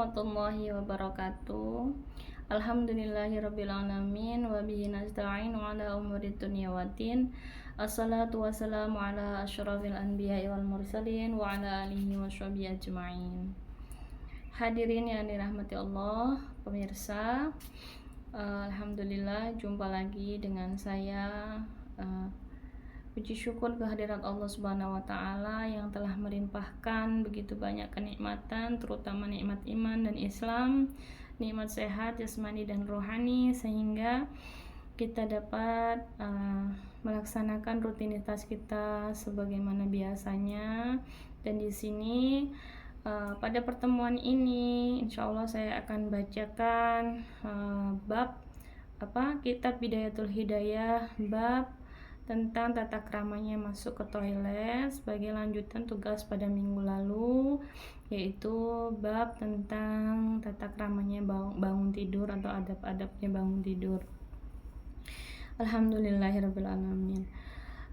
warahmatullahi wabarakatuh. Alhamdulillahirrabbilalamin. Wabihi nasta'in wa ala umuri dunya waddin. Assalatu wassalamu ala asyrafil anbiya'i wal mursalin wa ala alihi wa sahbihi ajma'in. Hadirin yang dirahmati Allah, pemirsa, alhamdulillah jumpa lagi dengan saya. Puji syukur kehadirat Allah Subhanahu wa taala yang telah melimpahkan begitu banyak kenikmatan, terutama nikmat iman dan Islam, nikmat sehat jasmani dan rohani, sehingga kita dapat melaksanakan rutinitas kita sebagaimana biasanya. Dan di sini pada pertemuan ini insya Allah saya akan bacakan bab kitab Bidayatul Hidayah, bab tentang tata keramanya masuk ke toilet sebagai lanjutan tugas pada minggu lalu, yaitu bab tentang tata keramanya bangun tidur atau adab-adabnya bangun tidur. Alhamdulillahirrabbilalamin.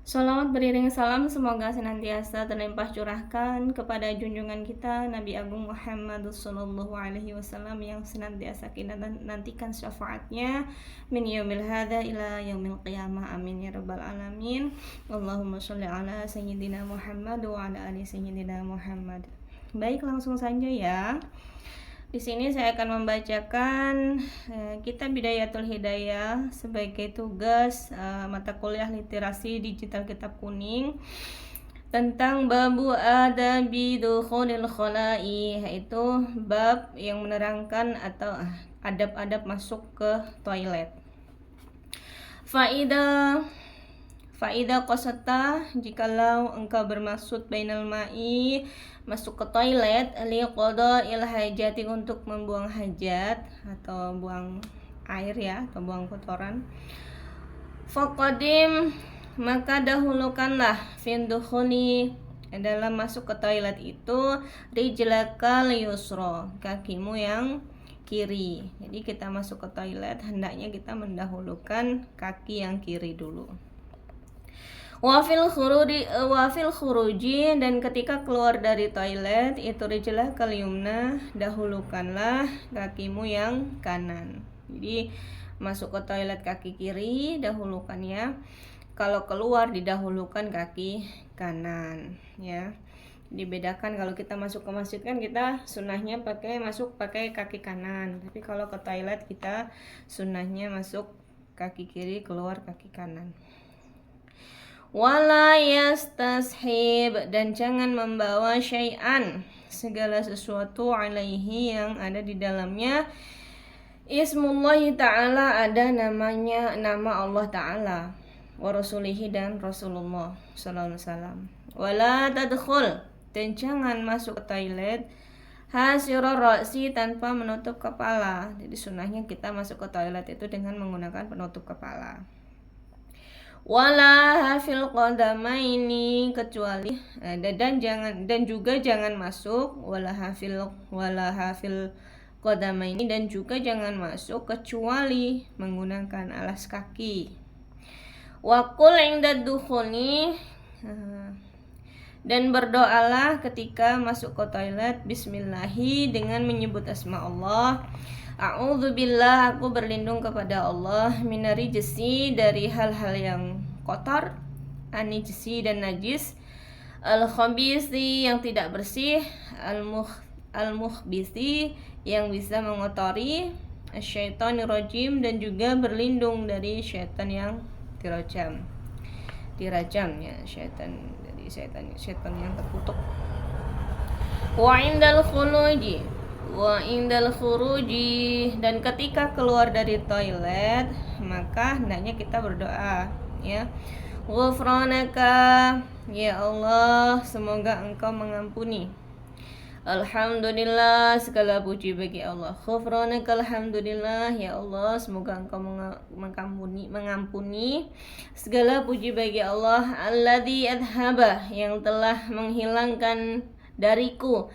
Sholawat beriring salam semoga senantiasa terlimpah curahkan kepada junjungan kita Nabi Agung Muhammad sallallahu alaihi wasallam yang senantiasa kita nantikan syafaatnya min yaumil hadza ila yaumil qiyamah, amin ya rabbal alamin. Allahumma sholli ala sayyidina Muhammad wa ala ali sayyidina Muhammad. Baik, langsung saja ya. Di sini saya akan membacakan kitab Bidayatul Hidayah sebagai tugas mata kuliah literasi digital kitab kuning tentang babu adabi dukhulil khala'i, yaitu bab yang menerangkan atau adab-adab masuk ke toilet. Faida qasata, jikalau engkau bermaksud bainal ma'i, masuk ke toilet, liqada'il hajati, untuk membuang hajat atau buang air ya, atau buang kotoran. Faqadim, maka dahulukanlah findukhuli, dalam masuk ke toilet itu, rijlakal yusra, kakimu yang kiri. Jadi kita masuk ke toilet hendaknya kita mendahulukan kaki yang kiri dulu. Wafil khuruji, dan ketika keluar dari toilet itu rijlah kal yumna, dahulukanlah kakimu yang kanan. Jadi masuk ke toilet kaki kiri dahulukannya, kalau keluar didahulukan kaki kanan ya. Dibedakan, kalau kita masuk ke masjid kan kita sunnahnya masuk pakai kaki kanan, tapi kalau ke toilet kita sunnahnya masuk kaki kiri, keluar kaki kanan. Wala yastashib, dan jangan membawa syai'an, segala sesuatu, alaihi, yang ada di dalamnya, ismullahi ta'ala, ada nama Allah ta'ala, wa rasulihi, dan Rasulullah sallallahu alaihi wasallam. Wala tadkhul, dan jangan masuk ke toilet hasira ra'si, tanpa menutup kepala. Jadi sunnahnya kita masuk ke toilet itu dengan menggunakan penutup kepala. Wala hafil qadamaini, kecuali dan juga jangan masuk wala hafil qadamaini, dan juga jangan masuk kecuali menggunakan alas kaki. Wa qul 'inda dukhuli, dan berdoalah ketika masuk ke toilet bismillahi, dengan menyebut asma Allah. A'udzubillah, aku berlindung kepada Allah, minari jesi, dari hal-hal yang kotor, anijsi, dan najis, al-khabisi, yang tidak bersih, al-mukhbisi, yang bisa mengotori, asyaitonir rajim, dan juga berlindung dari syaitan yang dirajam ya, syaitan yang terkutuk. Wa indal khuruji, dan ketika keluar dari toilet maka hendaknya kita berdoa ya. Ghufranaka, ya Allah, semoga engkau mengampuni. Alhamdulillah, segala puji bagi Allah. Ghufranaka, alhamdulillah, ya Allah, semoga engkau mengampuni. Segala puji bagi Allah. Alladzi adhaba, yang telah menghilangkan dariku,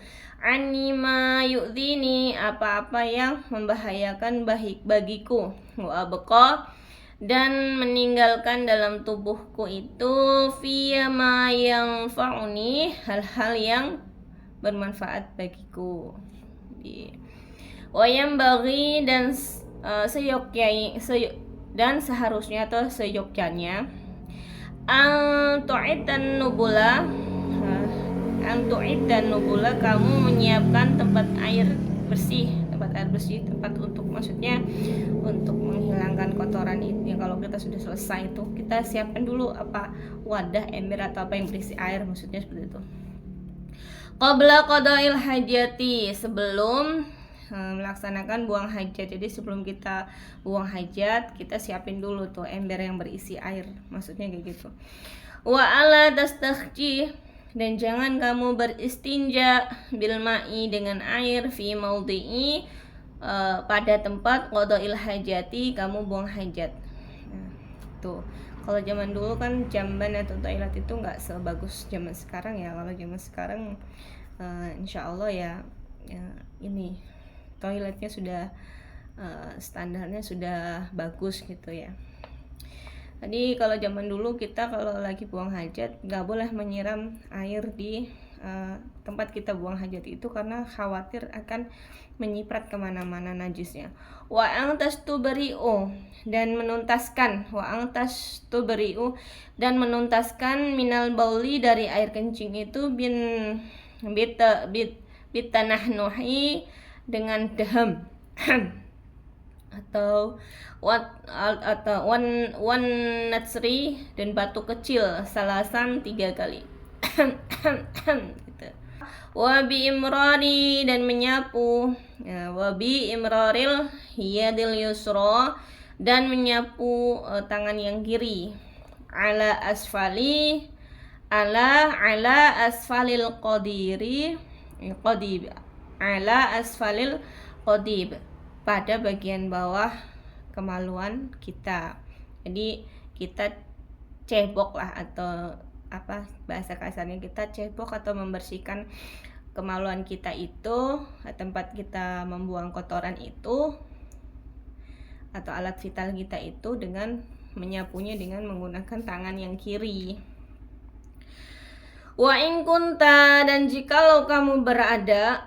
anima yu'dini, apa-apa yang membahayakan bagiku, wa abqa, dan meninggalkan dalam tubuhku itu, fiyama yang fa'uni, hal-hal yang bermanfaat bagiku. Wayam bagi dan dan seharusnya atau seyogyanya antu'id dan nubula kamu menyiapkan tempat air bersih, tempat untuk maksudnya untuk menghilangkan kotoran itu. Kalau kita sudah selesai itu kita siapkan dulu wadah, ember atau apa yang berisi air, maksudnya seperti itu. Qabla qada'il hajati, sebelum melaksanakan buang hajat. Jadi sebelum kita buang hajat, kita siapin dulu tuh ember yang berisi air, maksudnya kayak gitu. Wa ala tastakhji, dan jangan kamu beristinja bil ma'i, dengan air, fi maudhi'i, pada tempat qada'il hajati, kamu buang hajat. Nah, tuh. Kalau zaman dulu kan jamban atau toilet itu nggak sebagus zaman sekarang ya. Kalau zaman sekarang insya Allah ya ini toiletnya sudah standarnya sudah bagus gitu ya. Jadi kalau zaman dulu kita kalau lagi buang hajat nggak boleh menyiram air di tempat kita buang hajat itu, karena khawatir akan menyiprat kemana-mana najisnya. Wa angtas tuberi'u, dan menuntaskan, menuntaskan minal bauli, dari air kencing itu, bitanahnuhi, dengan dehem atau wan natsri, dan batu kecil, salasan 3 kali. Gitu. Wabi imrari, dan menyapu, wabi imraril hiyadil yusra, dan menyapu tangan yang kiri, ala asfalil qadib, pada bagian bawah kemaluan kita. Jadi kita cebok lah, atau bahasa kasarnya kita cebok atau membersihkan kemaluan kita itu, tempat kita membuang kotoran itu atau alat vital kita itu, dengan menyapunya dengan menggunakan tangan yang kiri. Wa in kunta, dan jikalau kamu berada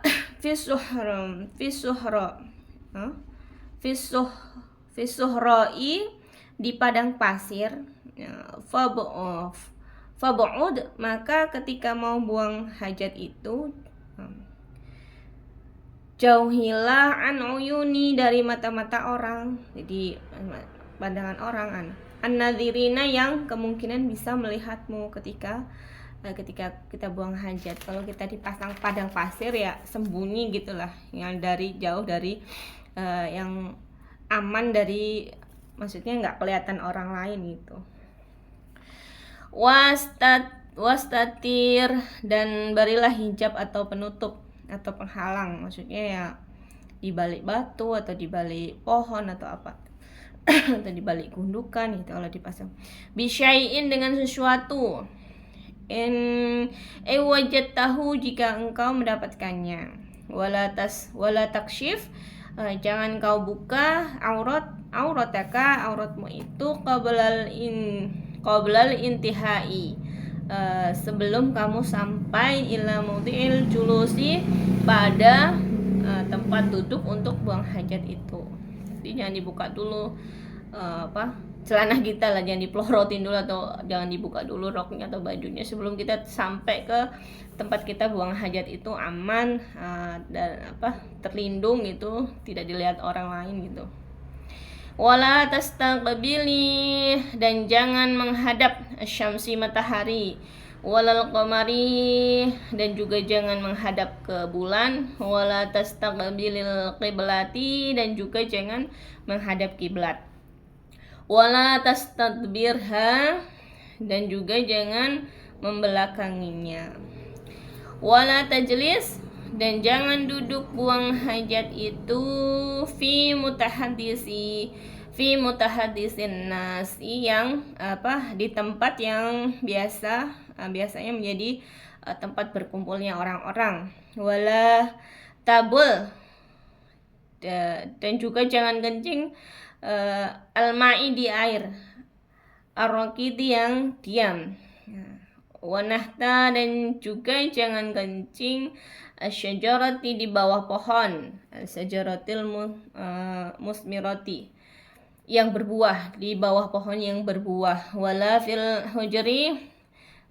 fisuhra'i, di padang pasir, fabu'ud, maka ketika mau buang hajat itu jauhilah an uyuni, dari mata-mata orang, jadi pandangan orang, an-nadhirina, yang kemungkinan bisa melihatmu ketika kita buang hajat. Kalau kita dipasang padang pasir ya sembunyi gitulah, yang jauh dari yang aman, dari maksudnya nggak kelihatan orang lain gitu. Wastatir, dan berilah hijab atau penutup atau penghalang, maksudnya ya di balik batu atau di balik pohon atau apa atau di balik gundukan gitu kalau dipasang. Bisyai'in, dengan sesuatu, wajadtahu, jika engkau mendapatkannya. Wala takshif, jangan kau buka auratmu itu qablal intihai, sebelum kamu sampai ila mudhi'il julusi, pada tempat duduk untuk buang hajat itu. Jadi jangan dibuka dulu celana kita lah, jangan dipelorotin dulu, atau jangan dibuka dulu roknya atau bajunya sebelum kita sampai ke tempat kita buang hajat itu aman dan terlindung gitu, tidak dilihat orang lain gitu. Wala tastaqbili, dan jangan menghadap syamsi, matahari, walal qamari, dan juga jangan menghadap ke bulan, wala tastaqbilil qiblati, dan juga jangan menghadap kiblat, wala tastadbirha, dan juga jangan membelakanginya, wala tajlis, dan jangan duduk buang hajat itu fi mutahaddisin nasi, yang di tempat yang biasanya menjadi tempat berkumpulnya orang-orang. Wala tabul, dan juga jangan kencing al-ma'i, di air, ar-raqidi, yang diam. Wanahta, dan juga jangan kencing asyajarati di bawah pohon, asyajaratil musmirati yang berbuah, di bawah pohon yang berbuah, wala fil hujri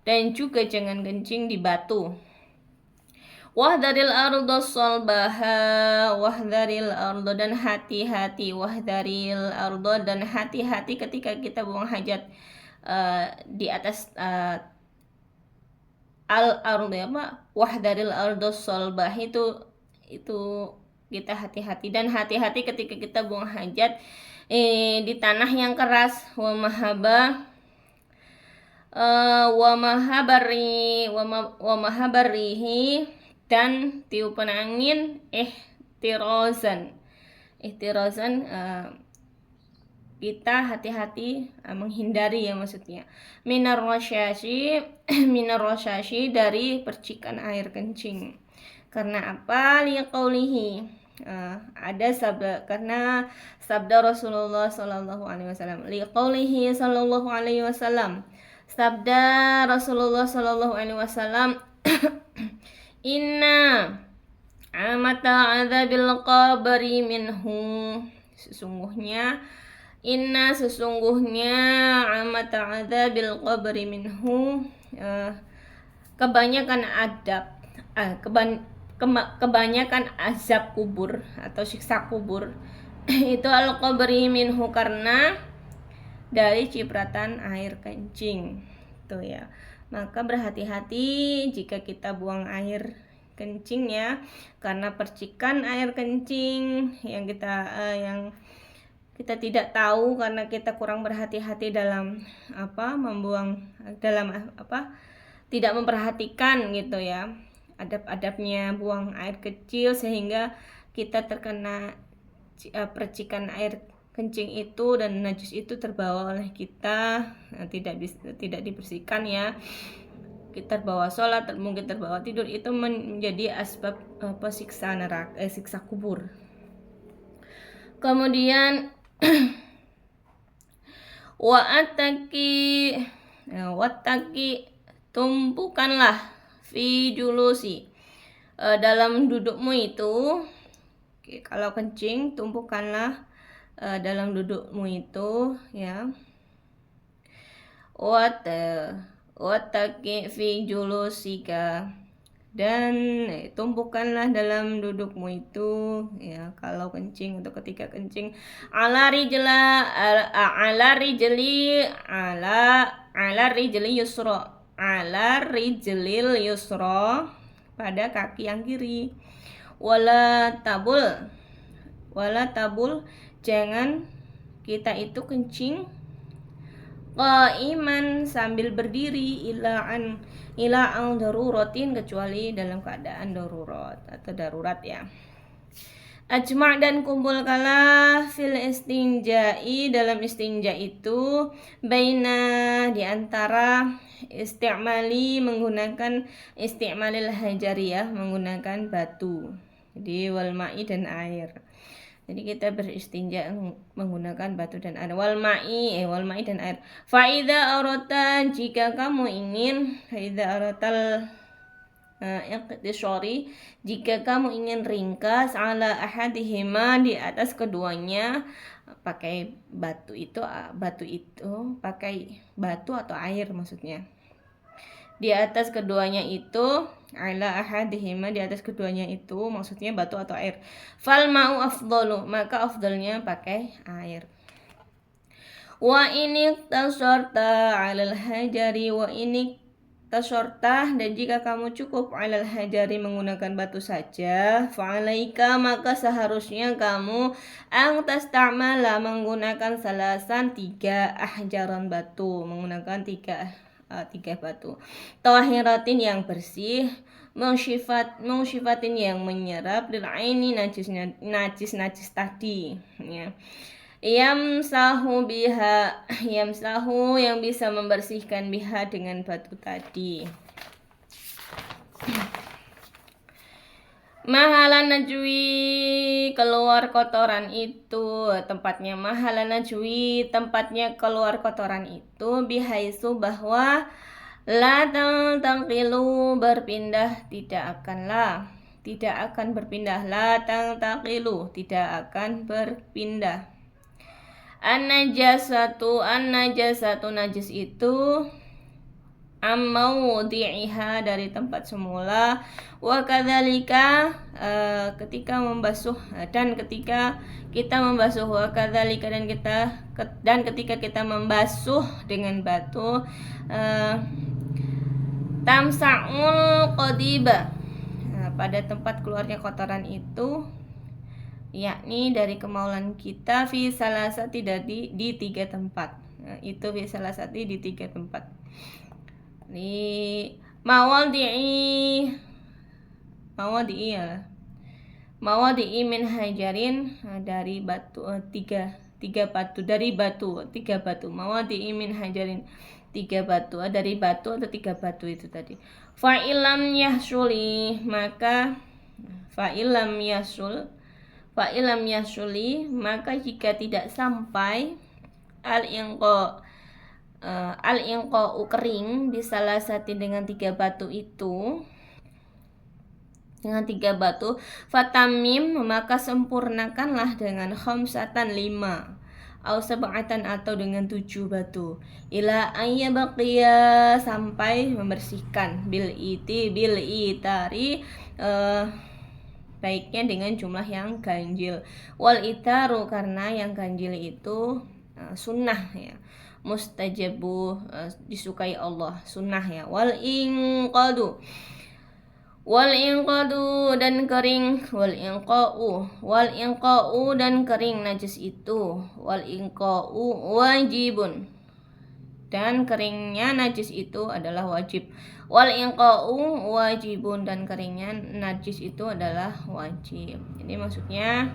dan juga jangan kencing di batu. Wahdaril ardo salbaha, wahdaril ardo dan hati-hati, wahdaril ardo dan hati-hati ketika kita buang hajat di atas al ardo wahdaril ardo salbah itu kita hati-hati, dan hati-hati ketika kita buang hajat di tanah yang keras. Wa mahabarihi dan tiupan angin. Ihtirazan kita hati-hati menghindari ya, maksudnya minar rasyashi dari percikan air kencing. Karena apa? Liqaulihi ada karena sabda Rasulullah sallallahu alaihi wasallam. Liqaulihi sallallahu alaihi wasallam, sabda Rasulullah sallallahu alaihi wasallam, inna amata adzabil qabri minhu, sesungguhnya amata adzabil qabri minhu, kebanyakan kebanyakan azab kubur atau siksa kubur itu al-qabri minhu, karena dari cipratan air kencing tuh ya. Maka berhati-hati jika kita buang air kencing ya, karena percikan air kencing yang kita tidak tahu karena kita kurang berhati-hati dalam tidak memperhatikan gitu ya adab-adabnya buang air kecil, sehingga kita terkena percikan air kencing itu dan najis itu terbawa oleh kita, tidak dibersihkan ya. Kita terbawa sholat, mungkin terbawa tidur, itu menjadi asbab siksa neraka, siksa kubur. Kemudian wattaqi tumpukanlah fi julusi dalam dudukmu itu. Kalau kencing tumpukanlah dalam dudukmu itu ya. Wattaqi fi julusika, dan tumpukanlah dalam dudukmu itu ya kalau kencing atau ketika kencing. Ala rijlil yusra, pada kaki yang kiri. Wala tabul jangan kita itu kencing qaiman sambil berdiri, ila an daruratin, kecuali dalam keadaan darurat atau darurat ya. Ajma' dan kumpulkanlah fil istinja'i, dalam istinja itu, baina di antara isti'malil hajariyah, menggunakan batu, jadi wal ma'i dan air. Jadi kita beristinja menggunakan batu dan air. Wal ma'i dan air. Fa'idha arata, jika kamu ingin, iqtisari, jika kamu ingin ringkas, ala ahadihima, di atas keduanya, pakai batu pakai batu atau air maksudnya. Di atas keduanya itu, ala ahadihima, di atas keduanya itu maksudnya batu atau air. Fal ma'u afdalu, maka afdalnya pakai air. Wa ini tasorta alal hajari, dan jika kamu cukup alal hajari, menggunakan batu saja, fa'alaika, maka seharusnya kamu tasta'mala, menggunakan salasan 3 ahjaran batu, menggunakan 3 batu, tahiratin yang bersih, mensyifatin yang menyerap, lil aini najis tadi ya. Yamsahu yang bisa membersihkan biha dengan batu tadi. Mahalan najwi, keluar kotoran itu, tempatnya mahalan najwi, tempatnya keluar kotoran itu, bihaisu, bahwa la tangqilu, berpindah tidak akan berpindah. La tantaqilu, tidak akan berpindah. An-najasatu najis itu mawdi'iha, dari tempat semula, wa kadzalika ketika membasuh, dan ketika kita membasuh, wa kadzalika dan ketika kita membasuh dengan batu, tamsa'ul qadiba, pada tempat keluarnya kotoran itu, yakni dari kemaulan kita, fi salasati, di 3 tempat. Itu fi salasati, di 3 tempat. Di mawadi'i min hajarin, dari batu, tiga batu, dari batu, 3 batu. Mawadi'i min hajarin, 3 batu, dari batu atau 3 batu itu tadi. Fa'ilam yahsuli, maka fa'ilam yasuli, maka jika tidak sampai al-inqa'u kering, bisalasati, dengan 3 batu itu, fatamim, maka sempurnakanlah dengan khamsatan, 5, au sab'atan, atau dengan 7 batu, ila ayyabaqiya, sampai membersihkan, bil itari, baiknya dengan jumlah yang ganjil. Wal itaru, karena yang ganjil itu sunnah ya, mustajabu, disukai Allah, sunnah ya. Wal inqadu dan kering, wal inqa'u dan kering najis itu, wal inqa'u wajibun, dan keringnya najis itu adalah wajib. Wal inqa'u wajibun, dan keringnya najis itu adalah wajib. Jadi maksudnya,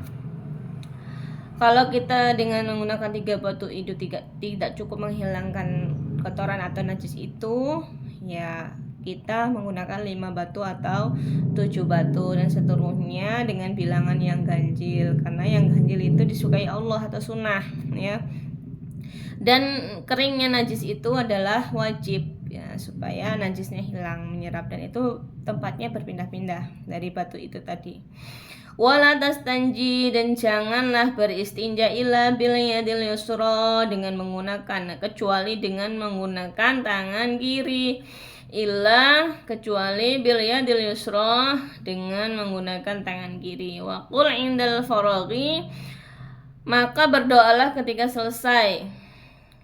kalau kita dengan menggunakan 3 batu itu tidak cukup menghilangkan kotoran atau najis itu, ya kita menggunakan 5 batu atau 7 batu dan seterusnya dengan bilangan yang ganjil, karena yang ganjil itu disukai Allah atau sunnah ya. Dan keringnya najis itu adalah wajib ya, supaya najisnya hilang, menyerap, dan itu tempatnya berpindah-pindah dari batu itu tadi. Wala tastanji, dan janganlah beristinja illa bil yadil yusra, dengan menggunakan, kecuali dengan menggunakan tangan kiri. Illa, kecuali bil yadil yusra, dengan menggunakan tangan kiri. Wa qul indal faraghi, maka berdoalah ketika selesai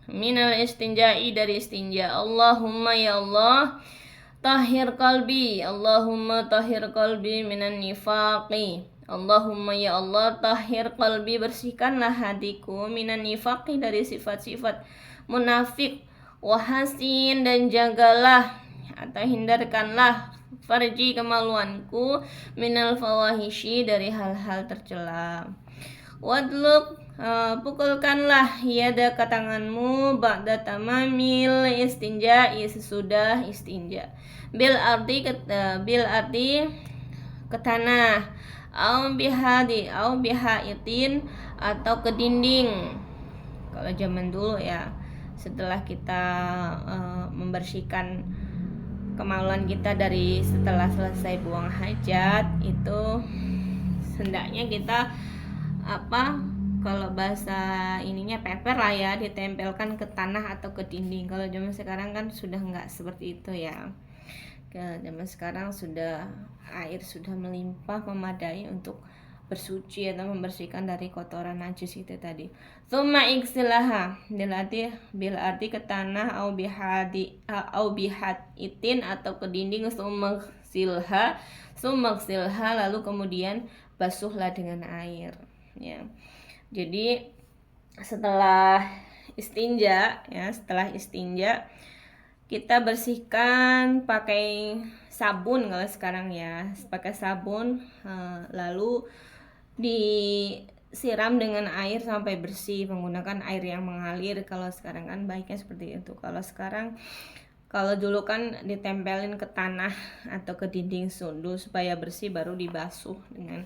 minal istinja'i, dari istinja. Allahumma, ya Allah, tahhir qalbi, Allahumma tahhir qalbi minan nifaqi. Allahumma, ya Allah, tahhir qalbi, bersihkanlah hatiku, minan nifaqi, dari sifat-sifat munafik. Wahasin, dan jagalah atau hindarkanlah farji, kemaluanku, minal fawahishi, dari hal-hal tercela. Wadluk, pukulkanlah yadaka, tanganmu, ba'da tamamil istinja, sesudah istinja, bil ardi ke tanah, au bihaitin, atau ke dinding. Kalau zaman dulu ya, setelah kita membersihkan kemaluan kita dari setelah selesai buang hajat, itu hendaknya kita kalau bahasa ininya peper lah ya, ditempelkan ke tanah atau ke dinding. Kalau zaman sekarang kan sudah enggak seperti itu ya. Zaman sekarang sudah air sudah melimpah, memadai untuk bersuci atau membersihkan dari kotoran najis itu tadi. Tsumma igsilaha, bil arti ke tanah, au bihaitin, atau ke dinding. Tsumma igsilha, lalu kemudian basuhlah dengan air ya. Jadi setelah istinja kita bersihkan pakai sabun, kalau sekarang ya pakai sabun, lalu disiram dengan air sampai bersih, menggunakan air yang mengalir. Kalau sekarang kan baiknya seperti itu. Kalau dulu kan ditempelin ke tanah atau ke dinding dulu supaya bersih, baru dibasuh dengan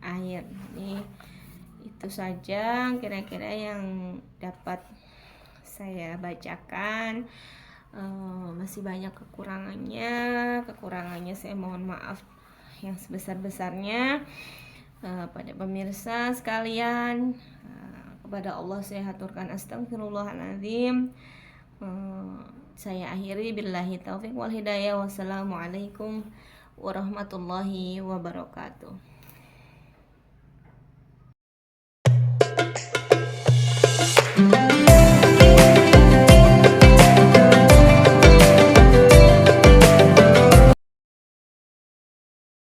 air. Ini itu saja kira-kira yang dapat saya bacakan. Masih banyak kekurangannya saya mohon maaf yang sebesar-besarnya. Pada pemirsa sekalian, kepada Allah saya haturkan astagfirullahaladzim. Saya akhiri billahi taufik wal hidayah. Wassalamualaikum warahmatullahi wabarakatuh.